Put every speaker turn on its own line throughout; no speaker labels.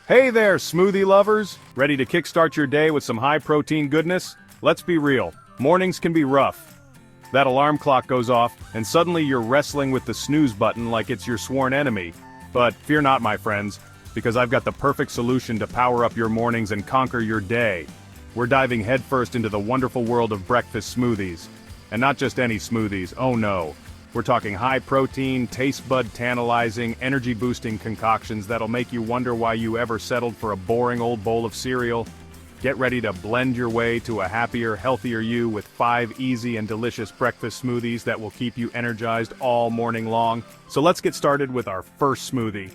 Hey there, smoothie lovers! Ready to kickstart your day with some high-protein goodness? Let's be real, mornings can be rough. That alarm clock goes off, and suddenly you're wrestling with the snooze button like it's your sworn enemy. But fear not, my friends, because I've got the perfect solution to power up your mornings and conquer your day. We're diving headfirst into the wonderful world of breakfast smoothies. And not just any smoothies, oh no. We're talking high-protein, taste-bud-tantalizing, energy-boosting concoctions that'll make you wonder why you ever settled for a boring old bowl of cereal. Get ready to blend your way to a happier, healthier you with 5 easy and delicious breakfast smoothies that will keep you energized all morning long. So let's get started with our first smoothie.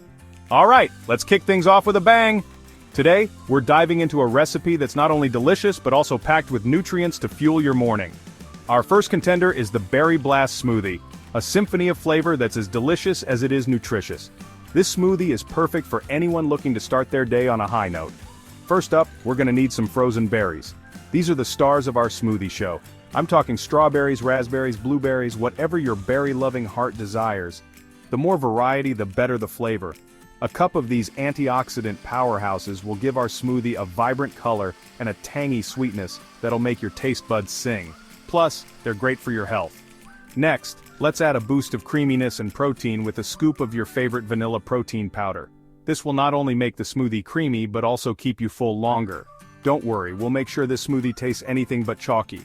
Alright, let's kick things off with a bang! Today, we're diving into a recipe that's not only delicious but also packed with nutrients to fuel your morning. Our first contender is the Berry Blast Smoothie. A symphony of flavor that's as delicious as it is nutritious. This smoothie is perfect for anyone looking to start their day on a high note. First up, we're gonna need some frozen berries. These are the stars of our smoothie show. I'm talking strawberries, raspberries, blueberries, whatever your berry-loving heart desires. The more variety, the better the flavor. A cup of these antioxidant powerhouses will give our smoothie a vibrant color and a tangy sweetness that'll make your taste buds sing. Plus, they're great for your health. Next, let's add a boost of creaminess and protein with a scoop of your favorite vanilla protein powder. This will not only make the smoothie creamy but also keep you full longer. Don't worry, we'll make sure this smoothie tastes anything but chalky.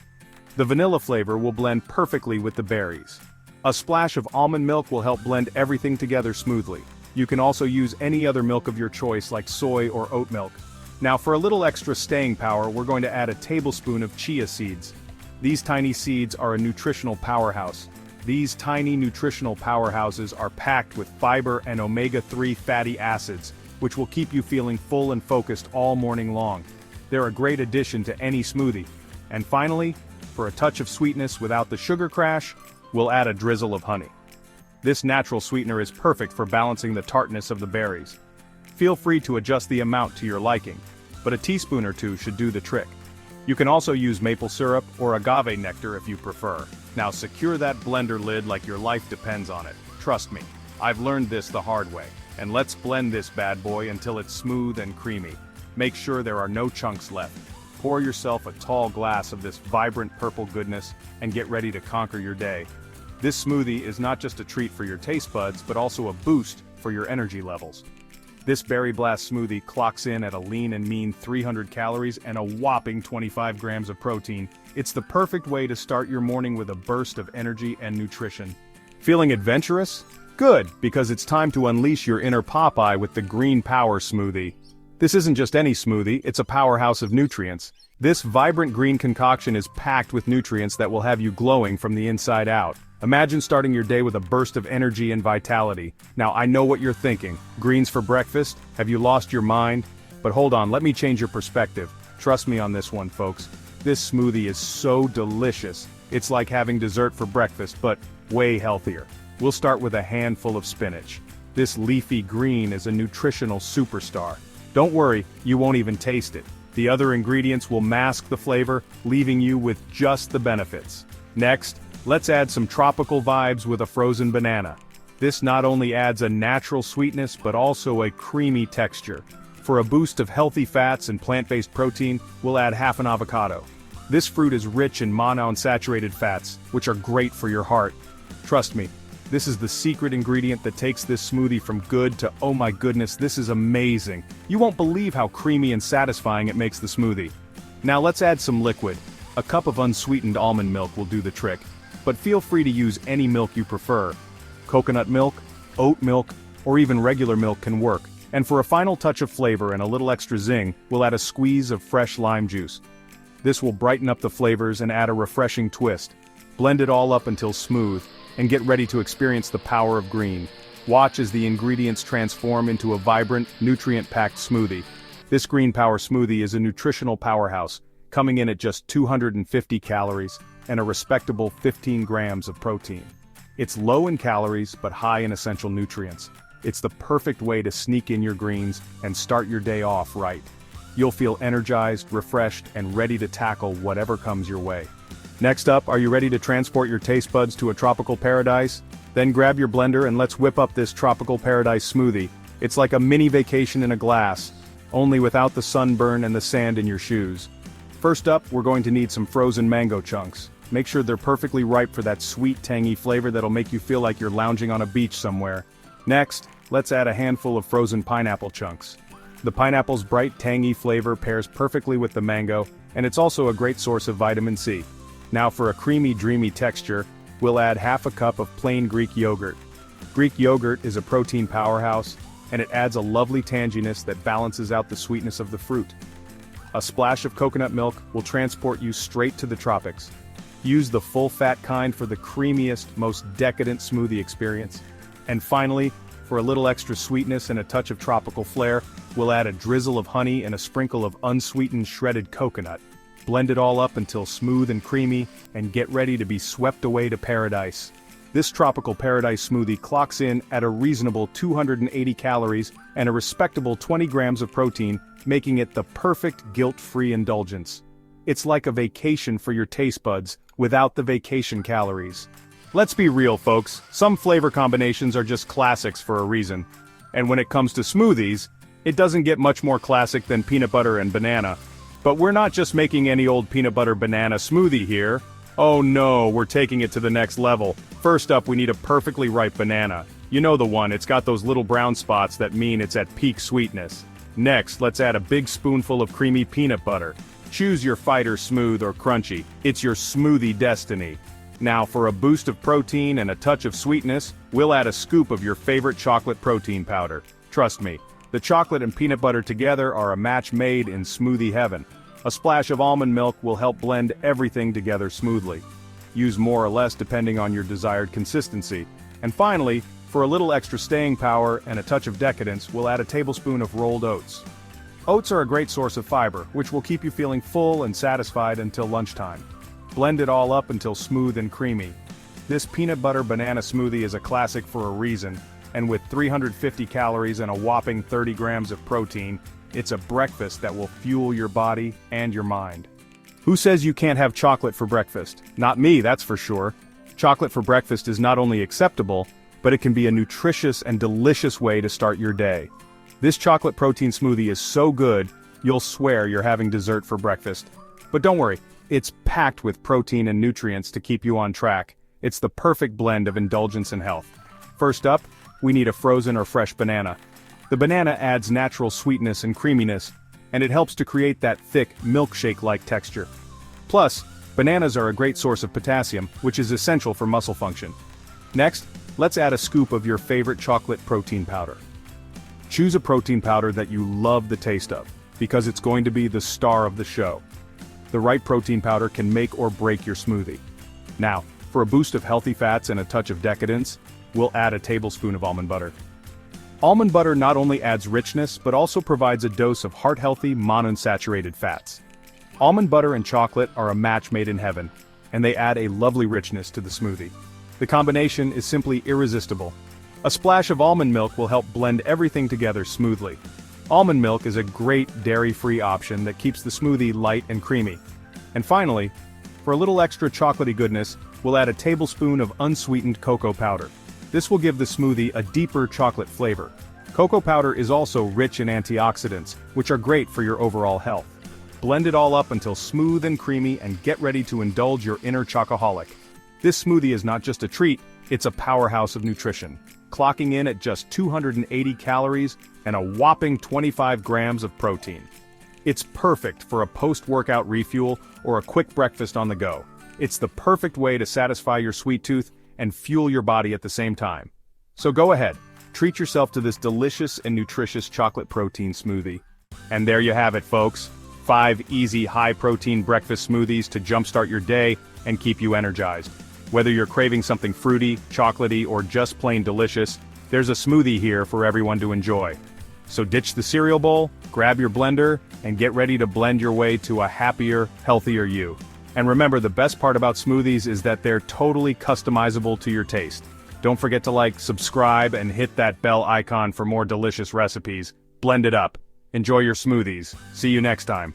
The vanilla flavor will blend perfectly with the berries. A splash of almond milk will help blend everything together smoothly. You can also use any other milk of your choice like soy or oat milk. Now for a little extra staying power, we're going to add a tablespoon of chia seeds. These tiny seeds are a nutritional powerhouse. These tiny nutritional powerhouses are packed with fiber and omega-3 fatty acids, which will keep you feeling full and focused all morning long. They're a great addition to any smoothie. And finally, for a touch of sweetness without the sugar crash, we'll add a drizzle of honey. This natural sweetener is perfect for balancing the tartness of the berries. Feel free to adjust the amount to your liking, but a teaspoon or two should do the trick. You can also use maple syrup or agave nectar if you prefer. Now secure that blender lid like your life depends on it. Trust me, I've learned this the hard way. And let's blend this bad boy until it's smooth and creamy. Make sure there are no chunks left. Pour yourself a tall glass of this vibrant purple goodness and get ready to conquer your day. This smoothie is not just a treat for your taste buds but also a boost for your energy levels. This Berry Blast smoothie clocks in at a lean and mean 300 calories and a whopping 25 grams of protein. It's the perfect way to start your morning with a burst of energy and nutrition. Feeling adventurous? Good, because it's time to unleash your inner Popeye with the Green Power Smoothie. This isn't just any smoothie, it's a powerhouse of nutrients. This vibrant green concoction is packed with nutrients that will have you glowing from the inside out. Imagine starting your day with a burst of energy and vitality. Now I know what you're thinking. Greens for breakfast? Have you lost your mind? But hold on, let me change your perspective. Trust me on this one, folks. This smoothie is so delicious. It's like having dessert for breakfast, but way healthier. We'll start with a handful of spinach. This leafy green is a nutritional superstar. Don't worry, you won't even taste it. The other ingredients will mask the flavor, leaving you with just the benefits. Next, let's add some tropical vibes with a frozen banana. This not only adds a natural sweetness but also a creamy texture. For a boost of healthy fats and plant-based protein, we'll add half an avocado. This fruit is rich in monounsaturated fats, which are great for your heart. Trust me, this is the secret ingredient that takes this smoothie from good to oh my goodness, this is amazing. You won't believe how creamy and satisfying it makes the smoothie. Now let's add some liquid. A cup of unsweetened almond milk will do the trick. But feel free to use any milk you prefer. Coconut milk, oat milk, or even regular milk can work. And for a final touch of flavor and a little extra zing, we'll add a squeeze of fresh lime juice. This will brighten up the flavors and add a refreshing twist. Blend it all up until smooth, and get ready to experience the power of green. Watch as the ingredients transform into a vibrant, nutrient-packed smoothie. This Green Power Smoothie is a nutritional powerhouse, coming in at just 250 calories, and a respectable 15 grams of protein. It's low in calories but high in essential nutrients. It's the perfect way to sneak in your greens and start your day off right. You'll feel energized, refreshed, and ready to tackle whatever comes your way. Next up, are you ready to transport your taste buds to a tropical paradise? Then grab your blender and let's whip up this tropical paradise smoothie. It's like a mini vacation in a glass. only without the sunburn and the sand in your shoes. First up, we're going to need some frozen mango chunks. Make sure they're perfectly ripe for that sweet, tangy flavor that'll make you feel like you're lounging on a beach somewhere. Next, let's add a handful of frozen pineapple chunks. The pineapple's bright, tangy flavor pairs perfectly with the mango, and it's also a great source of vitamin C. Now for a creamy, dreamy texture, we'll add half a cup of plain Greek yogurt. Greek yogurt is a protein powerhouse, and it adds a lovely tanginess that balances out the sweetness of the fruit. A splash of coconut milk will transport you straight to the tropics. Use the full-fat kind for the creamiest, most decadent smoothie experience. And finally, for a little extra sweetness and a touch of tropical flair, we'll add a drizzle of honey and a sprinkle of unsweetened shredded coconut. Blend it all up until smooth and creamy, and get ready to be swept away to paradise. This tropical paradise smoothie clocks in at a reasonable 280 calories and a respectable 20 grams of protein, making it the perfect guilt-free indulgence. It's like a vacation for your taste buds, without the vacation calories. Let's be real, folks, some flavor combinations are just classics for a reason. And when it comes to smoothies, it doesn't get much more classic than peanut butter and banana. But we're not just making any old peanut butter banana smoothie here. Oh no, we're taking it to the next level. First up, we need a perfectly ripe banana. You know the one, it's got those little brown spots that mean it's at peak sweetness. Next, let's add a big spoonful of creamy peanut butter. Choose your fighter smooth or crunchy, it's your smoothie destiny. Now for a boost of protein and a touch of sweetness, we'll add a scoop of your favorite chocolate protein powder. Trust me, the chocolate and peanut butter together are a match made in smoothie heaven. A splash of almond milk will help blend everything together smoothly. Use more or less depending on your desired consistency. And finally, for a little extra staying power and a touch of decadence, we'll add a tablespoon of rolled oats. Oats are a great source of fiber, which will keep you feeling full and satisfied until lunchtime. Blend it all up until smooth and creamy. This peanut butter banana smoothie is a classic for a reason, and with 350 calories and a whopping 30 grams of protein, it's a breakfast that will fuel your body and your mind. Who says you can't have chocolate for breakfast? Not me, that's for sure. Chocolate for breakfast is not only acceptable, but it can be a nutritious and delicious way to start your day. This chocolate protein smoothie is so good, you'll swear you're having dessert for breakfast. But don't worry, it's packed with protein and nutrients to keep you on track. It's the perfect blend of indulgence and health. First up, we need a frozen or fresh banana. The banana adds natural sweetness and creaminess, and it helps to create that thick, milkshake-like texture. Plus, bananas are a great source of potassium, which is essential for muscle function. Next, let's add a scoop of your favorite chocolate protein powder. Choose a protein powder that you love the taste of, because it's going to be the star of the show. The right protein powder can make or break your smoothie. Now, for a boost of healthy fats and a touch of decadence, we'll add a tablespoon of almond butter. Almond butter not only adds richness, but also provides a dose of heart-healthy, monounsaturated fats. Almond butter and chocolate are a match made in heaven, and they add a lovely richness to the smoothie. The combination is simply irresistible. A splash of almond milk will help blend everything together smoothly. Almond milk is a great dairy-free option that keeps the smoothie light and creamy. And finally, for a little extra chocolatey goodness, we'll add a tablespoon of unsweetened cocoa powder. This will give the smoothie a deeper chocolate flavor. Cocoa powder is also rich in antioxidants, which are great for your overall health. Blend it all up until smooth and creamy and get ready to indulge your inner chocoholic. This smoothie is not just a treat, it's a powerhouse of nutrition, clocking in at just 280 calories and a whopping 25 grams of protein. It's perfect for a post-workout refuel or a quick breakfast on the go. It's the perfect way to satisfy your sweet tooth and fuel your body at the same time. So go ahead, treat yourself to this delicious and nutritious chocolate protein smoothie. And there you have it, folks. 5 easy, high-protein breakfast smoothies to jumpstart your day and keep you energized. Whether you're craving something fruity, chocolatey, or just plain delicious, there's a smoothie here for everyone to enjoy. So ditch the cereal bowl, grab your blender, and get ready to blend your way to a happier, healthier you. And remember, the best part about smoothies is that they're totally customizable to your taste. Don't forget to like, subscribe, and hit that bell icon for more delicious recipes. Blend it up. Enjoy your smoothies. See you next time.